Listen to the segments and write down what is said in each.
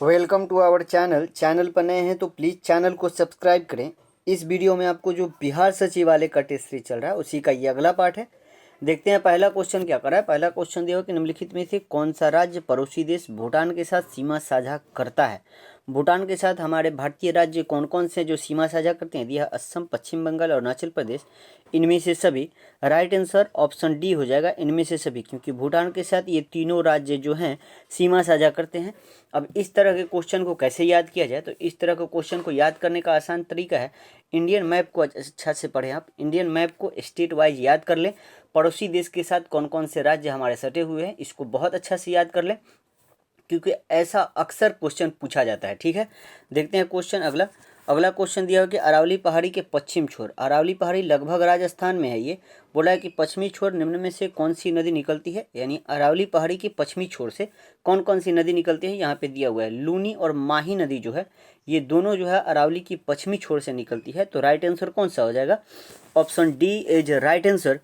Welcome to our channel पर नए हैं तो प्लीज़ चैनल को सब्सक्राइब करें। इस वीडियो में आपको जो बिहार सचिवालय का टेस्ट सीरीज चल रहा है उसी का ये अगला पार्ट है। देखते हैं पहला क्वेश्चन क्या कर रहा है। पहला क्वेश्चन दिया हो कि निम्नलिखित में से कौन सा राज्य पड़ोसी देश भूटान के साथ सीमा साझा करता है। भूटान के साथ हमारे भारतीय राज्य कौन कौन से जो सीमा साझा करते हैं, दिया असम, पश्चिम बंगाल, अरुणाचल प्रदेश। इनमें से सभी। राइट आंसर ऑप्शन डी हो जाएगा, इनमें से सभी, क्योंकि भूटान के साथ ये तीनों राज्य जो हैं सीमा साझा करते हैं। अब इस तरह के क्वेश्चन को कैसे याद किया जाए, तो इस तरह के क्वेश्चन को याद करने का आसान तरीका है, इंडियन मैप को अच्छा से पढ़ें आप। इंडियन मैप को स्टेट वाइज याद कर लें, पड़ोसी देश के साथ कौन कौन से राज्य हमारे सटे हुए हैं इसको बहुत अच्छा से याद कर लें, क्योंकि ऐसा अक्सर क्वेश्चन पूछा जाता है। ठीक है, देखते हैं क्वेश्चन अगला क्वेश्चन दिया हो कि अरावली पहाड़ी के पश्चिम छोर, अरावली पहाड़ी लगभग राजस्थान में है, ये बोला है कि पश्चिमी छोर निम्न में से कौन सी नदी निकलती है, यानी अरावली पहाड़ी के पश्चिमी छोर से कौन कौन सी नदी निकलती है। यहाँ पे दिया हुआ है लूनी और माही नदी जो है ये दोनों जो है अरावली की पश्चिमी छोर से निकलती है। तो राइट आंसर कौन सा हो जाएगा, option D is right answer.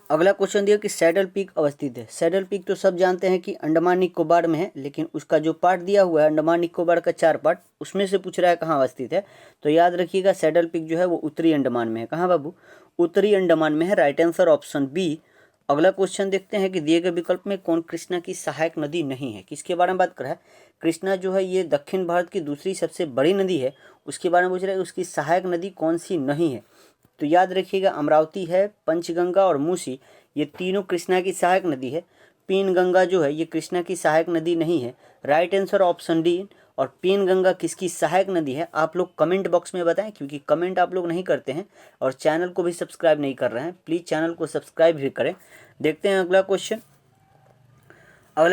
अगला क्वेश्चन दिया कि सैडल पीक अवस्थित है। सैडल पीक तो सब जानते हैं कि अंडमान निकोबार में है, लेकिन उसका जो पार्ट दिया हुआ है अंडमान निकोबार का 4 पार्ट, उसमें से पूछ रहा है कहाँ अवस्थित है। तो याद रखिएगा सैडल पीक जो है वो उत्तरी अंडमान में है। कहाँ बाबू, उत्तरी अंडमान में है। Right answer option B. अगला क्वेश्चन देखते हैं कि दिए गए विकल्प में कौन कृष्णा की सहायक नदी नहीं है। किसके बारे में बात कर रहा है, कृष्णा जो है ये दक्षिण भारत की दूसरी सबसे बड़ी नदी है, उसके बारे में पूछ रहा है उसकी सहायक नदी कौन सी नहीं है। तो याद रखिएगा अमरावती है, पंचगंगा और मूसी, ये तीनों कृष्णा की सहायक नदी है। पीनगंगा जो है ये कृष्णा की सहायक नदी नहीं है। Right answer option D. और पीनगंगा किसकी सहायक नदी है आप लोग कमेंट बॉक्स में बताएं, क्योंकि कमेंट आप लोग नहीं करते हैं और चैनल को भी सब्सक्राइब नहीं कर रहे हैं। प्लीज़ चैनल को सब्सक्राइब भी करें। देखते हैं अगला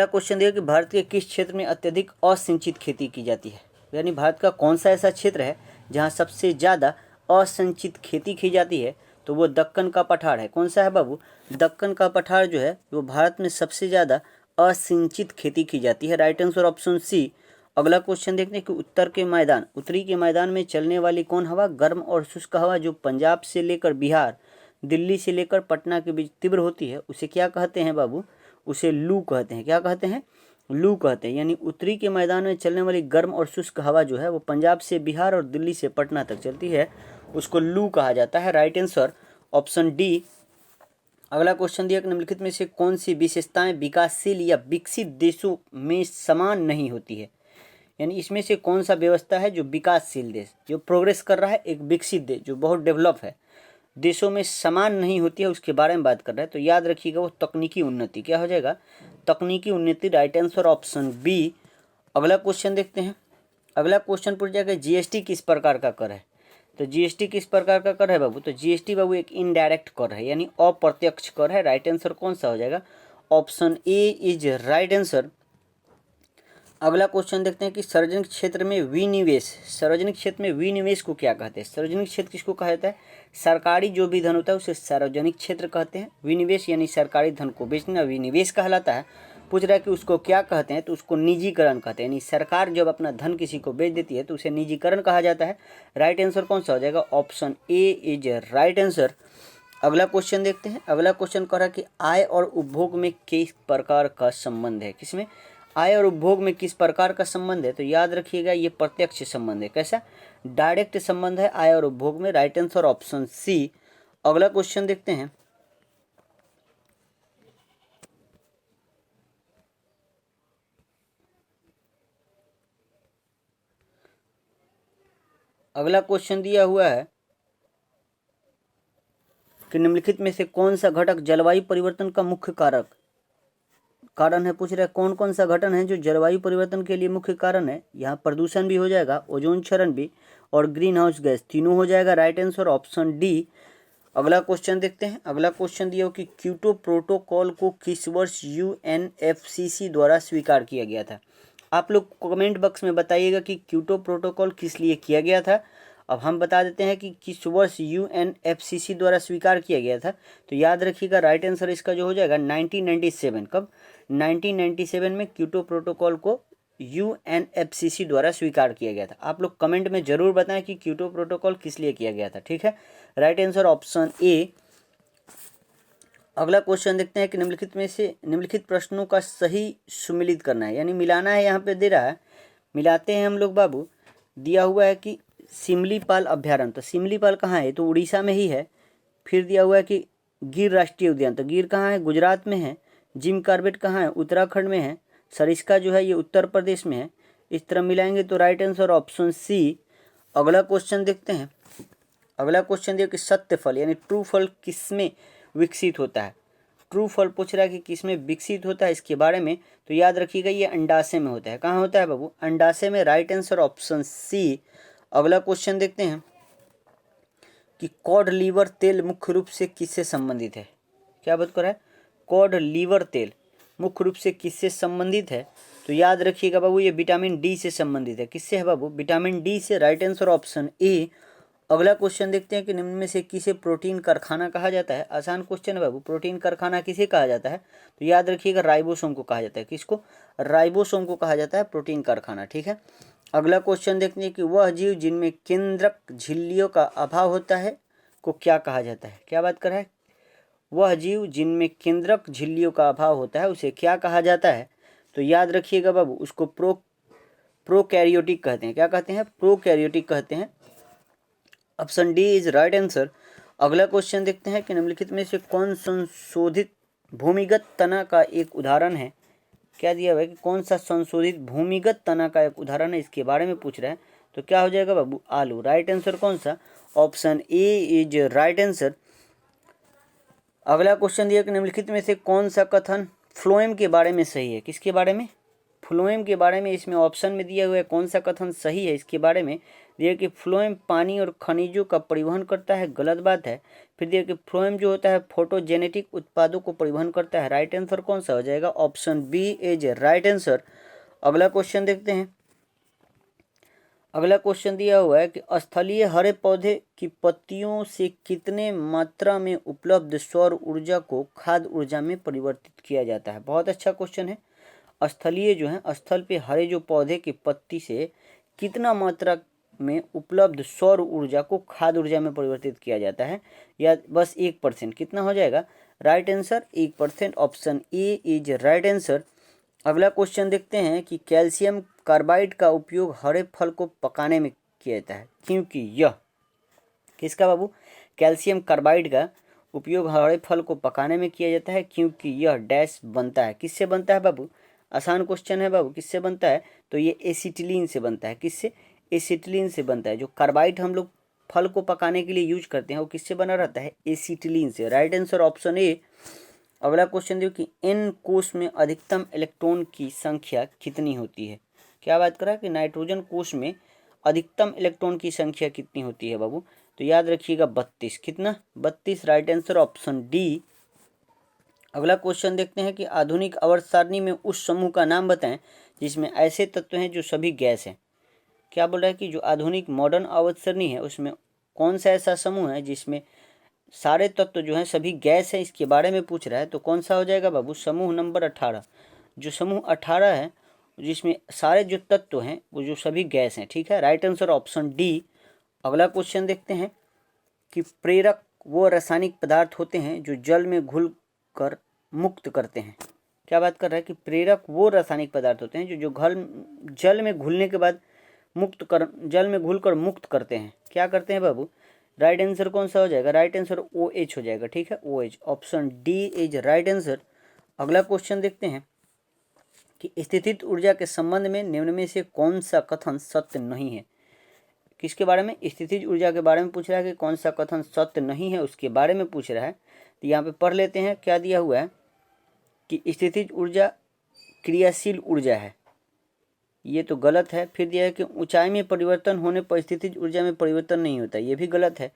क्वेश्चन दिया कि भारत के किस क्षेत्र में अत्यधिक असिंचित खेती की जाती है, यानी भारत का कौन सा ऐसा क्षेत्र है जहाँ सबसे ज़्यादा असिंचित खेती की जाती है। तो वो दक्कन का पठार है। कौन सा है बाबू, दक्कन का पठार जो है वो भारत में सबसे ज़्यादा असिंचित खेती की जाती है। Right answer option C. अगला क्वेश्चन देखते हैं कि उत्तरी के मैदान में चलने वाली कौन हवा, गर्म और शुष्क हवा जो पंजाब से लेकर बिहार, दिल्ली से लेकर पटना के बीच तीव्र होती है, उसे क्या कहते हैं बाबू, उसे लू कहते हैं। क्या कहते हैं, लू कहते हैं। यानी उत्तरी के मैदान में चलने वाली गर्म और शुष्क हवा जो है वो पंजाब से बिहार और दिल्ली से पटना तक चलती है, उसको लू कहा जाता है। Right answer option D. अगला क्वेश्चन दिया कि निम्नलिखित में से कौन सी विशेषताएं विकासशील या विकसित देशों में समान नहीं होती है, यानी इसमें से कौन सा व्यवस्था है जो विकासशील देश जो प्रोग्रेस कर रहा है, एक विकसित देश जो बहुत डेवलप है, देशों में समान नहीं होती है, उसके बारे में बात कर रहा है। तो याद रखिएगा वो तकनीकी उन्नति। क्या हो जाएगा, तकनीकी उन्नति। Right answer option B. अगला क्वेश्चन देखते हैं। अगला क्वेश्चन पूछ जाएगा जीएसटी किस प्रकार का कर है। तो जीएसटी किस प्रकार का कर है बाबू, तो जीएसटी बाबू एक इनडायरेक्ट कर है, यानी अप्रत्यक्ष कर है। राइट आंसर कौन सा हो जाएगा, option A is right answer. अगला क्वेश्चन देखते हैं कि सार्वजनिक क्षेत्र में विनिवेश, सार्वजनिक क्षेत्र में विनिवेश को क्या कहते हैं। सार्वजनिक क्षेत्र किसको कहा जाता है, सरकारी जो भी धन होता है उसे सार्वजनिक क्षेत्र कहते हैं। विनिवेश यानी सरकारी धन को बेचना विनिवेश कहलाता है। पूछ रहा है कि उसको क्या कहते हैं, तो उसको निजीकरण कहते हैं, यानी सरकार जब अपना धन किसी को बेच देती है तो उसे निजीकरण कहा जाता है। राइट आंसर कौन सा हो जाएगा, option A is right answer. अगला क्वेश्चन देखते हैं। अगला क्वेश्चन कह रहा है कि आय और उपभोग में किस प्रकार का संबंध है। किसमें, आय और उपभोग में किस प्रकार का संबंध है। तो याद रखिएगा ये प्रत्यक्ष संबंध है। कैसा, डायरेक्ट संबंध है आय और उपभोग में। Right answer option C. अगला क्वेश्चन देखते हैं। अगला क्वेश्चन दिया हुआ है कि निम्नलिखित में से कौन सा घटक जलवायु परिवर्तन का मुख्य कारण है। पूछ रहा है कौन कौन सा घटन है जो जलवायु परिवर्तन के लिए मुख्य कारण है। यहाँ प्रदूषण भी हो जाएगा, ओजोन क्षरण भी, और ग्रीन हाउस गैस, तीनों हो जाएगा। Right answer option D. अगला क्वेश्चन देखते हैं। अगला क्वेश्चन दिया हो कि क्योटो प्रोटोकॉल को किस वर्ष यूएनएफसीसी द्वारा स्वीकार किया गया था। आप लोग कमेंट बॉक्स में बताइएगा कि क्योटो प्रोटोकॉल किस लिए किया गया था। अब हम बता देते हैं कि किस वर्ष यूएनएफसीसी द्वारा स्वीकार किया गया था। तो याद रखिएगा राइट आंसर इसका जो हो जाएगा 1997। कब, 1997 में क्योटो प्रोटोकॉल को यूएनएफसीसी द्वारा स्वीकार किया गया था। आप लोग कमेंट में जरूर बताएं कि क्योटो प्रोटोकॉल किस लिए किया गया था। ठीक है, राइट आंसर ऑप्शन ए। अगला क्वेश्चन देखते हैं कि निम्नलिखित में से निम्नलिखित प्रश्नों का सही सुमेलित करना है, यानी मिलाना है। यहाँ पे दे रहा है, मिलाते हैं हम लोग बाबू। दिया हुआ है कि सिमलीपाल अभ्यारण्य, तो सिमलीपाल कहाँ है, तो उड़ीसा में ही है। फिर दिया हुआ है कि गिर राष्ट्रीय उद्यान, तो गिर कहाँ है, गुजरात में है। जिम कार्बेट कहाँ है, उत्तराखंड में है। सरिस्का जो है ये उत्तर प्रदेश में है। इस तरह मिलाएंगे तो राइट आंसर ऑप्शन सी। अगला क्वेश्चन देखते हैं। अगला क्वेश्चन दिया कि सत्य फल यानी ट्रू फल किसमें विकसित होता है। ट्रू फल पूछ रहा है कि किसमें विकसित होता है इसके बारे में, तो याद रखिएगा ये अंडाशय में होता है। कहाँ होता है बाबू, अंडाशय में। Right answer option C. अगला क्वेश्चन देखते हैं कि कॉड लीवर तेल मुख्य रूप से किससे संबंधित है। क्या बात कर रहा है, कॉड लीवर तेल मुख्य रूप से किससे संबंधित है, तो याद रखिएगा बाबू ये विटामिन डी से संबंधित है। किससे है बाबू, विटामिन डी से। Right answer option A. अगला क्वेश्चन देखते हैं कि निम्न में से किसे प्रोटीन कारखाना कहा जाता है। आसान क्वेश्चन है बाबू, प्रोटीन कारखाना किसे कहा जाता है, तो याद रखिएगा राइबोसोम को कहा जाता है। किसको, राइबोसोम को कहा जाता है प्रोटीन कारखाना, ठीक है। अगला क्वेश्चन देखते हैं कि वह जीव जिनमें केंद्रक झिल्लियों का अभाव होता है को क्या कहा जाता है। क्या बात कर रहा है, वह जीव जिनमें केंद्रक झिल्लियों का अभाव होता है उसे क्या कहा जाता है, तो याद रखिएगा बाबू उसको प्रोकैरियोटिक कहते हैं। क्या कहते हैं, प्रोकैरियोटिक कहते हैं। Option D is right answer. अगला क्वेश्चन देखते हैं कि निम्नलिखित में से कौन संशोधित भूमिगत तना का एक उदाहरण है। क्या दिया हुआ है कि कौन सा संशोधित भूमिगत तना का एक उदाहरण है, इसके बारे में पूछ रहा है। तो क्या हो जाएगा बाबू, आलू। राइट आंसर कौन सा, option A is right answer. अगला क्वेश्चन दिया कि निम्नलिखित में से कौन सा कथन फ्लोएम के बारे में सही है। किसके बारे में, फ्लोएम के बारे में। इसमें ऑप्शन में दिया हुआ है कौन सा कथन सही है इसके बारे में। दिया कि फ्लोएम पानी और खनिजों का परिवहन करता है, गलत बात है। फिर दिया कि फ्लोएम जो होता है फोटोजेनेटिक उत्पादों को परिवहन करता है। राइट आंसर कौन सा हो जाएगा, option B is right answer. अगला क्वेश्चन देखते हैं। अगला क्वेश्चन दिया हुआ है कि स्थलीय हरे पौधे की पत्तियों से कितने मात्रा में उपलब्ध सौर ऊर्जा को खाद्य ऊर्जा में परिवर्तित किया जाता है। बहुत अच्छा क्वेश्चन है। स्थलीय जो है, स्थल पे हरे जो पौधे की पत्ती से कितना मात्रा में उपलब्ध सौर ऊर्जा को खाद्य ऊर्जा में परिवर्तित किया जाता है, या बस 1%। कितना हो जाएगा, right answer 1%। Option A is right answer. अगला क्वेश्चन देखते हैं कि कैल्शियम कार्बाइड का उपयोग हरे फल को पकाने में किया जाता है, क्योंकि यह, किसका बाबू, कैल्शियम कार्बाइड का उपयोग हरे फल को पकाने में किया जाता है क्योंकि यह डैश बनता है। किससे बनता है बाबू, आसान क्वेश्चन है बाबू, किससे बनता है, तो ये एसिटिलीन से बनता है। किससे, एसिटिलीन से बनता है। जो कार्बाइड हम लोग फल को पकाने के लिए यूज करते हैं वो किससे बना रहता है, एसिटिलीन से। Right answer option A. अगला क्वेश्चन देखो कि एन कोश में अधिकतम इलेक्ट्रॉन की संख्या कितनी होती है। क्या बात कर रहा है कि नाइट्रोजन कोश में अधिकतम इलेक्ट्रॉन की संख्या कितनी होती है बाबू, तो याद रखिएगा 32। कितना, 32। Right answer option D. अगला क्वेश्चन देखते हैं कि आधुनिक आवर्त सारणी में उस समूह का नाम बताएं जिसमें ऐसे तत्व हैं जो सभी गैस हैं। क्या बोल रहा है कि जो आधुनिक मॉडर्न आवर्त सारणी है उसमें कौन सा ऐसा समूह है जिसमें सारे तत्व जो हैं सभी गैस हैं, इसके बारे में पूछ रहा है। तो कौन सा हो जाएगा बाबू, समूह नंबर 18। जो समूह 18 है जिसमें सारे जो तत्व हैं वो जो सभी गैस हैं, ठीक है। Right answer option D. अगला क्वेश्चन देखते हैं कि प्रेरक वो रासायनिक पदार्थ होते हैं जो जल में घुल कर मुक्त करते हैं। क्या बात कर रहा है कि प्रेरक वो रासायनिक पदार्थ होते हैं जो जल में घुलने के बाद जल में घुलकर मुक्त करते हैं। क्या करते हैं बाबू, राइट आंसर कौन सा हो जाएगा, राइट आंसर OH हो जाएगा, ठीक है, OH। Option D is right answer. अगला क्वेश्चन देखते हैं कि स्थितिज ऊर्जा के संबंध में निम्न में से कौन सा कथन सत्य नहीं है। किसके बारे में, स्थितिज ऊर्जा के बारे में पूछ रहा है कि कौन सा कथन सत्य नहीं है उसके बारे में पूछ रहा है। तो यहाँ पे पढ़ लेते हैं क्या दिया हुआ है कि स्थितिज ऊर्जा क्रियाशील ऊर्जा है, ये तो गलत है। फिर दिया है कि ऊंचाई में परिवर्तन होने पर स्थितिज ऊर्जा में परिवर्तन नहीं होता, ये भी गलत है।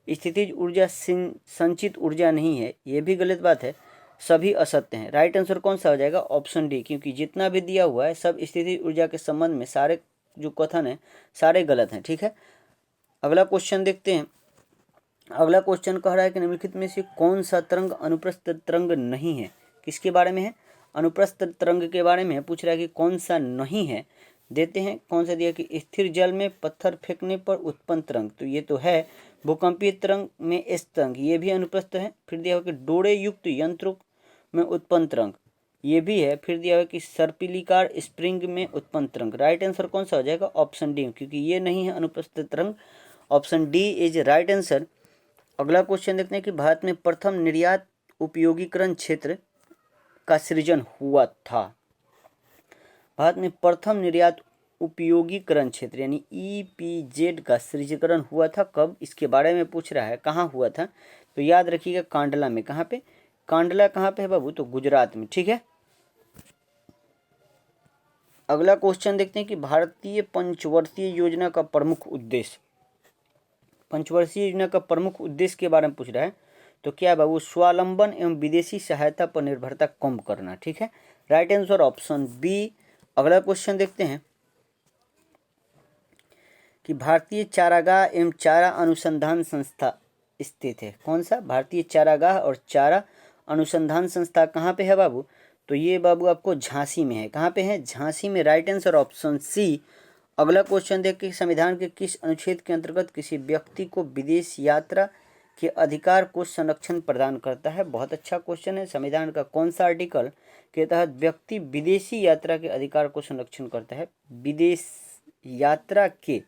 स्थितिज ऊर्जा संचित ऊर्जा नहीं है, ये भी गलत बात है। सभी असत्य हैं। राइट आंसर कौन सा हो जाएगा, ऑप्शन डी, क्योंकि जितना भी दिया हुआ है सब स्थितिज ऊर्जा के संबंध में सारे जो कथन है सारे गलत हैं, ठीक है। अगला क्वेश्चन देखते हैं। अगला क्वेश्चन कह रहा है कि निम्नलिखित में से कौन सा तरंग अनुप्रस्थ तरंग नहीं है। किसके बारे में है, अनुप्रस्थ तरंग के बारे में पूछ रहा है कि कौन सा नहीं है। देते हैं। कौन सा दिया कि स्थिर जल में पत्थर फेंकने पर उत्पन्न तरंग, तो ये तो है भूकंपीय तरंग में एस तरंग, ये भी अनुप्रस्थ है। फिर दिया हुआ कि डोरे युक्त यंत्रों में उत्पन्न तरंग, ये भी है। फिर दिया हुआ कि सर्पिलिकार स्प्रिंग में उत्पन्न तरंग। राइट आंसर कौन सा हो जाएगा? ऑप्शन डी, क्योंकि ये नहीं है अनुप्रस्थ तरंग। Option D is right answer. अगला क्वेश्चन देखते हैं कि भारत में प्रथम निर्यात उपयोगीकरण क्षेत्र का सृजन हुआ था। भारत में प्रथम निर्यात उपयोगीकरण क्षेत्र यानी EPZ का सृजन हुआ था कब? इसके बारे में पूछ रहा है। कहाँ हुआ था? तो याद रखिएगा कांडला में। कहाँ पे? कांडला कहाँ पे है बाबू? तो गुजरात में। ठीक है। अगला क्वेश्चन देखते हैं कि भारतीय पंचवर्षीय योजना का प्रमुख उद्देश्य, पंचवर्षीय योजना का प्रमुख उद्देश्य के बारे में पूछ रहा है। तो क्या है बाबू? स्वावलंबन एवं विदेशी सहायता पर निर्भरता कम करना। ठीक है। Right answer option B. अगला क्वेश्चन देखते हैं कि भारतीय चारागाह एवं चारा अनुसंधान संस्था स्थित है। कौन सा? भारतीय चारागाह और चारा अनुसंधान संस्था कहाँ पे है बाबू? तो ये बाबू आपको झांसी में है। कहाँ पे है? झांसी में। Right answer option C. अगला क्वेश्चन देखिए, संविधान के किस अनुच्छेद के अंतर्गत किसी व्यक्ति को विदेश यात्रा के अधिकार को संरक्षण प्रदान करता है? बहुत अच्छा क्वेश्चन है। संविधान का कौन सा आर्टिकल के तहत व्यक्ति विदेशी यात्रा के अधिकार को संरक्षण करता है? विदेश यात्रा के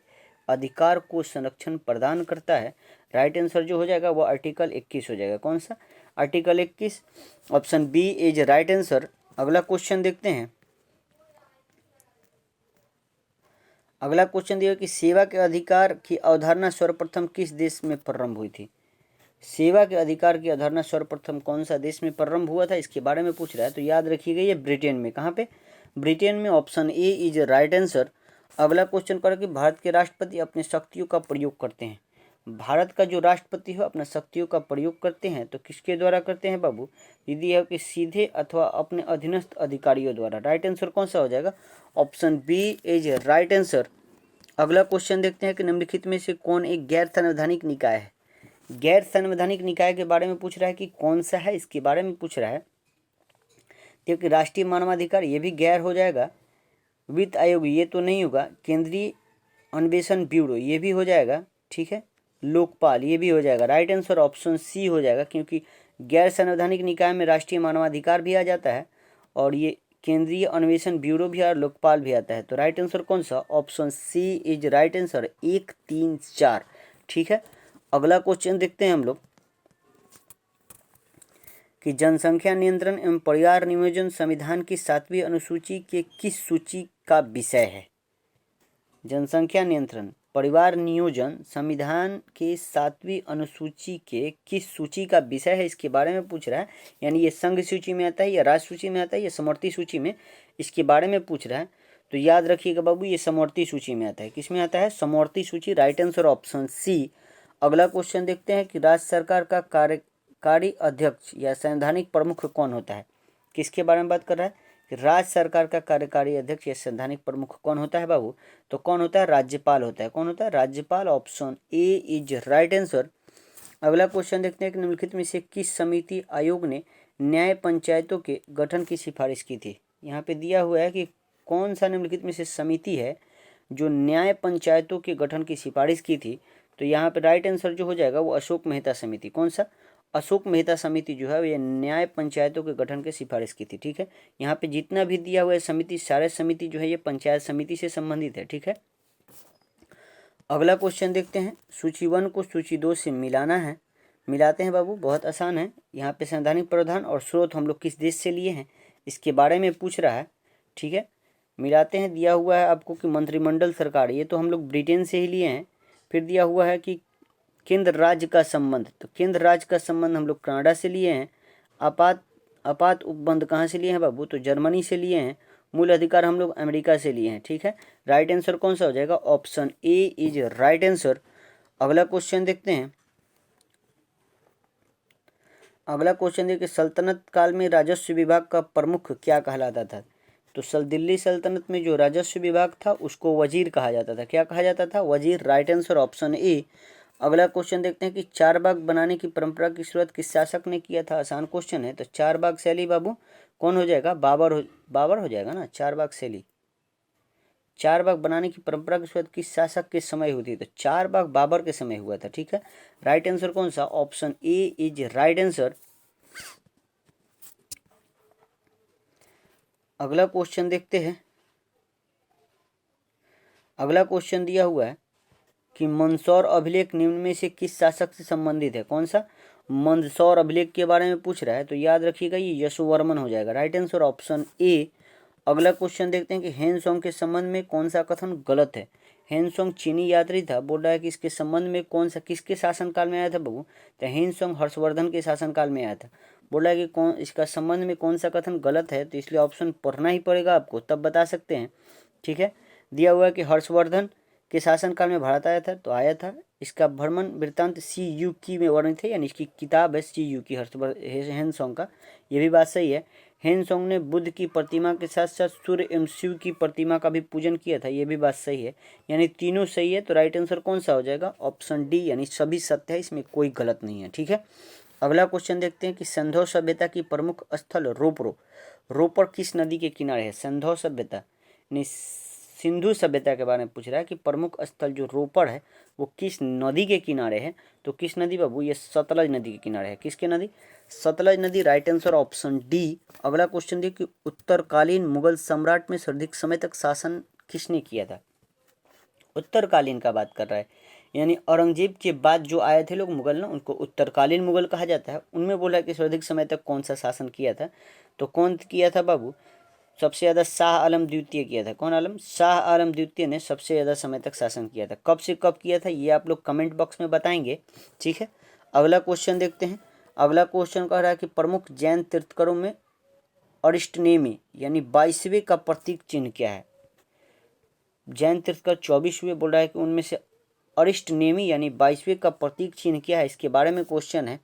अधिकार को संरक्षण प्रदान करता है। राइट आंसर जो हो जाएगा वो आर्टिकल 21 हो जाएगा। कौन सा? Article 21। Option B is right answer. अगला क्वेश्चन देखते हैं। अगला क्वेश्चन दिया कि सेवा के अधिकार की अवधारणा सर्वप्रथम किस देश में प्रारंभ हुई थी? सेवा के अधिकार की अवधारणा सर्वप्रथम कौन सा देश में प्रारंभ हुआ था? इसके बारे में पूछ रहा है। तो याद रखिएगा ये ब्रिटेन में। कहाँ पे? ब्रिटेन में। Option A is right answer. अगला क्वेश्चन करें कि भारत के राष्ट्रपति अपने शक्तियों का प्रयोग करते हैं। भारत का जो राष्ट्रपति हो अपना शक्तियों का प्रयोग करते हैं, तो किसके द्वारा करते हैं बाबू? यदि है कि सीधे अथवा अपने अधीनस्थ अधिकारियों द्वारा। राइट आंसर कौन सा हो जाएगा? Option B is right answer. अगला क्वेश्चन देखते हैं कि निम्नलिखित में से कौन एक गैर संवैधानिक निकाय है? गैर संवैधानिक निकाय के बारे में पूछ रहा है कि कौन सा है, इसके बारे में पूछ रहा है। क्योंकि राष्ट्रीय मानवाधिकार ये भी गैर हो जाएगा। वित्त आयोग ये तो नहीं होगा। केंद्रीय अन्वेषण ब्यूरो ये भी हो जाएगा। ठीक है। लोकपाल ये भी हो जाएगा। राइट आंसर ऑप्शन सी हो जाएगा, क्योंकि गैर संवैधानिक निकाय में राष्ट्रीय मानवाधिकार भी आ जाता है और ये केंद्रीय अन्वेषण ब्यूरो भी और लोकपाल भी आता है। तो राइट आंसर कौन सा? Option C is right answer. 1, 3, 4। ठीक है। अगला क्वेश्चन देखते हैं हम लोग कि जनसंख्या नियंत्रण एवं परिवार नियोजन संविधान की 7वीं अनुसूची के किस सूची का विषय है? जनसंख्या नियंत्रण परिवार नियोजन संविधान के 7वीं अनुसूची के किस सूची का विषय है, इसके बारे में पूछ रहा है। यानी ये संघ सूची में आता है या राज्य सूची में आता है या समवर्ती सूची में, इसके बारे में पूछ रहा है। तो याद रखिएगा बाबू ये समवर्ती सूची में आता है। किस में आता है? समवर्ती सूची। Right answer option C. अगला क्वेश्चन देखते हैं कि राज्य सरकार का कार्यकारी अध्यक्ष या संवैधानिक प्रमुख कौन होता है? किसके बारे में बात कर रहा है? कि राज्य सरकार का कार्यकारी अध्यक्ष या संवैधानिक प्रमुख कौन होता है बाबू? तो कौन होता है? राज्यपाल होता है। कौन होता है? राज्यपाल। Option A is right answer. अगला क्वेश्चन देखते हैं कि निम्नलिखित में से किस समिति आयोग ने न्याय पंचायतों के गठन की सिफारिश की थी? यहाँ पे दिया हुआ है कि कौन सा निम्नलिखित में से समिति है जो न्याय पंचायतों के गठन की सिफारिश की थी? तो यहाँ पे राइट आंसर जो हो जाएगा वो अशोक मेहता समिति। कौन सा? अशोक मेहता समिति जो है ये न्याय पंचायतों के गठन की सिफारिश की थी। ठीक है। यहाँ पे जितना भी दिया हुआ है समिति, सारे समिति जो है ये पंचायत समिति से संबंधित है। ठीक है। अगला क्वेश्चन देखते हैं। सूची 1 को सूची 2 से मिलाना है। मिलाते हैं बाबू, बहुत आसान है। यहाँ पे संवैधानिक प्रावधान और स्रोत हम लोग किस देश से लिए हैं इसके बारे में पूछ रहा है। ठीक है। मिलाते हैं। दिया हुआ है आपको कि मंत्रिमंडल सरकार, ये तो हम लोग ब्रिटेन से ही लिए हैं। फिर दिया हुआ है कि केंद्र राज्य का संबंध, तो केंद्र राज्य का संबंध हम लोग कनाडा से लिए हैं। आपात उपबंध कहाँ से लिए हैं बाबू? तो जर्मनी से लिए हैं। मूल अधिकार हम लोग अमेरिका से लिए हैं। ठीक है। राइट आंसर कौन सा हो जाएगा? Option A is right answer. अगला क्वेश्चन देखते हैं। अगला क्वेश्चन देखिए, सल्तनत काल में राजस्व विभाग का प्रमुख क्या कहलाता था? तो दिल्ली सल्तनत में जो राजस्व विभाग था उसको वजीर कहा जाता था। क्या कहा जाता था? वजीर। Right answer option A. अगला क्वेश्चन देखते हैं कि चारबाग बनाने की परंपरा की शुरुआत किस शासक ने किया था? आसान क्वेश्चन है। तो चारबाग शैली बाबू कौन हो जाएगा? बाबर हो जाएगा ना। चारबाग शैली, चार बाग बनाने की परंपरा की शुरुआत किस शासक के समय हुई थी? तो चार बाग बाबर के समय हुआ था। ठीक है, राइट आंसर कौन सा? Option A is right answer. अगला क्वेश्चन देखते हैं। अगला क्वेश्चन दिया हुआ है कि मंदसौर अभिलेख निम्न में से किस शासक से संबंधित है? कौन सा? मंदसौर अभिलेख के बारे में पूछ रहा है, तो याद रखिएगा ये यशोवर्मन हो जाएगा। Right answer option A. अगला क्वेश्चन देखते हैं कि हेनसोंग के संबंध में कौन सा कथन गलत है? हेनसोंग चीनी यात्री था, बोल रहा है कि इसके संबंध में कौन सा किसके शासनकाल में आया था बाबू? तो हेनसोंग हर्षवर्धन के शासनकाल में आया था। बोल रहा है कि कौन इसका संबंध में कौन सा कथन गलत है, तो इसलिए ऑप्शन पढ़ना ही पड़ेगा आपको, तब बता सकते हैं। ठीक है, दिया हुआ है कि हर्षवर्धन के शासनकाल में भारत आया था, तो आया था। इसका भ्रमण वृत्तांत सी यू की में वर्णित है, यानी इसकी किताब है सी यू की हेनसोंग का। ये भी बात सही है। हेनसोंग ने बुद्ध की प्रतिमा के साथ साथ सूर्य एवं शिव की प्रतिमा का भी पूजन किया था। ये भी बात सही है, यानी तीनों सही है। तो राइट आंसर कौन सा हो जाएगा? ऑप्शन डी, यानी सभी सत्य है, इसमें कोई गलत नहीं है। ठीक है, अगला क्वेश्चन देखते हैं कि सिंधु सभ्यता की प्रमुख स्थल रोपड़ किस नदी के किनारे है? सिंधु सभ्यता यानी सिंधु सभ्यता के बारे में पूछ रहा है कि प्रमुख स्थल जो रोपड़ है वो किस नदी के किनारे है? तो किस नदी बाबू? ये सतलज नदी के किनारे है। किसके नदी? सतलज नदी। Right answer option D. अगला क्वेश्चन देखिए, उत्तरकालीन मुगल सम्राट में सर्वाधिक समय तक शासन किसने किया था? उत्तरकालीन का बात कर रहा है, यानी औरंगजेब के बाद जो आए थे लोग मुगल ना, उनको उत्तरकालीन मुगल कहा जाता है। उनमें बोला कि सर्वाधिक समय तक कौन सा शासन किया था? तो कौन किया था बाबू? सबसे ज़्यादा शाह आलम द्वितीय किया था। कौन आलम? शाह आलम द्वितीय ने सबसे ज़्यादा समय तक शासन किया था। कब से कब किया था ये आप लोग कमेंट बॉक्स में बताएंगे। ठीक है, अगला क्वेश्चन देखते हैं। अगला क्वेश्चन कह रहा है कि प्रमुख जैन तीर्थंकरों में अरिष्टनेमी यानी 22वें का प्रतीक चिन्ह क्या है? जैन तीर्थंकर 24 हुए, बोल रहा है कि उनमें से अरिष्टनेमी यानी 22वें का प्रतीक चिन्ह क्या है, इसके बारे में क्वेश्चन है।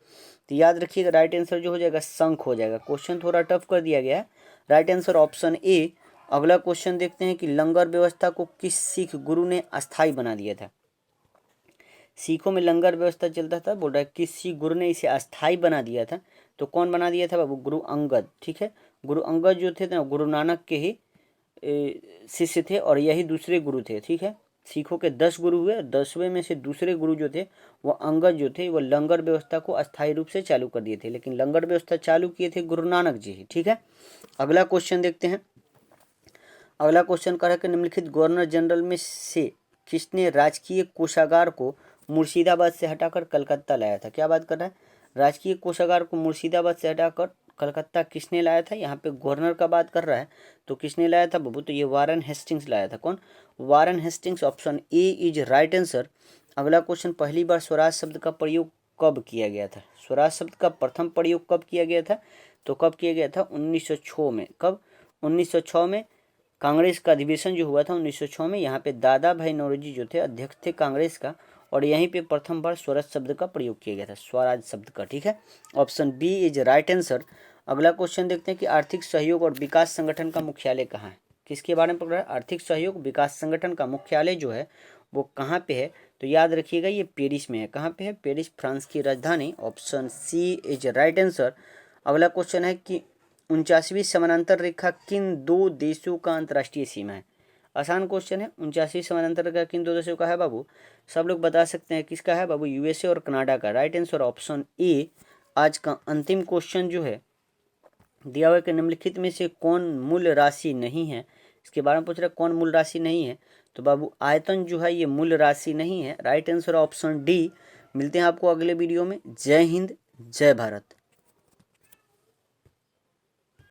तो याद रखिएगा राइट आंसर जो हो जाएगा शंख हो जाएगा। क्वेश्चन थोड़ा टफ कर दिया गया है। Right answer option A. अगला क्वेश्चन देखते हैं कि लंगर व्यवस्था को किस सिख गुरु ने अस्थायी बना दिया था? सिखों में लंगर व्यवस्था चलता था, बोल रहा है किस सिख गुरु ने इसे अस्थायी बना दिया था? तो कौन बना दिया था बाबू? गुरु अंगद। ठीक है, गुरु अंगद जो थे ना गुरु नानक के ही शिष्य थे और यही दूसरे गुरु थे। ठीक है, सिखों के 10 गुरु हुए, 10वें में से दूसरे गुरु जो थे वो अंगद जो थे वो लंगर व्यवस्था को अस्थायी रूप से चालू कर दिए थे, लेकिन लंगर व्यवस्था चालू किए थे गुरु नानक जी ही। ठीक है, अगला क्वेश्चन देखते हैं। अगला क्वेश्चन कर कि निम्नलिखित गवर्नर जनरल में से किसने राजकीय कोषागार को मुर्शिदाबाद से हटाकर कलकत्ता लाया था? क्या बात कर रहा है? राजकीय कोषागार को मुर्शिदाबाद से हटाकर कलकत्ता किसने लाया था? यहाँ पे गवर्नर का बात कर रहा है, तो किसने लाया था बाबू? तो ये वारन हेस्टिंग्स लाया था। कौन? Warren Hastings. Option A is right answer. अगला क्वेश्चन, पहली बार स्वराज शब्द का प्रयोग कब किया गया था? स्वराज शब्द का प्रथम प्रयोग कब किया गया था? तो कब किया गया था? 1906 में। कब? 1906 में कांग्रेस का अधिवेशन जो हुआ था 1906 में, यहाँ पे दादा भाई नौरोजी जो थे अध्यक्ष थे कांग्रेस का, और यहीं पे प्रथम बार स्वराज शब्द का प्रयोग किया गया था, स्वराज शब्द का। ठीक है, option B is right answer. अगला क्वेश्चन देखते हैं कि आर्थिक सहयोग और विकास संगठन का मुख्यालय कहाँ है? किसके बारे में पढ़ रहा है? आर्थिक सहयोग विकास संगठन का मुख्यालय जो है वो कहाँ पे है? तो याद रखिएगा ये पेरिस में है। कहाँ पे है? पेरिस, फ्रांस की राजधानी। Option C is right answer. अगला क्वेश्चन है कि 49वीं समानांतर रेखा किन दो देशों का अंतर्राष्ट्रीय सीमा है? आसान क्वेश्चन है। 49वीं समानांतर रेखा किन दो देशों का है बाबू? सब लोग बता सकते हैं किसका है बाबू? यूएसए और कनाडा का। Right answer option A. आज का अंतिम क्वेश्चन जो है दिया हुआ कि निम्नलिखित में से कौन मूल राशि नहीं है? इसके बारे में पूछ रहा है कौन मूल राशि नहीं है? तो बाबू आयतन जो है ये मूल राशि नहीं है। Right answer option D. मिलते हैं आपको अगले वीडियो में। जय हिंद, जय भारत।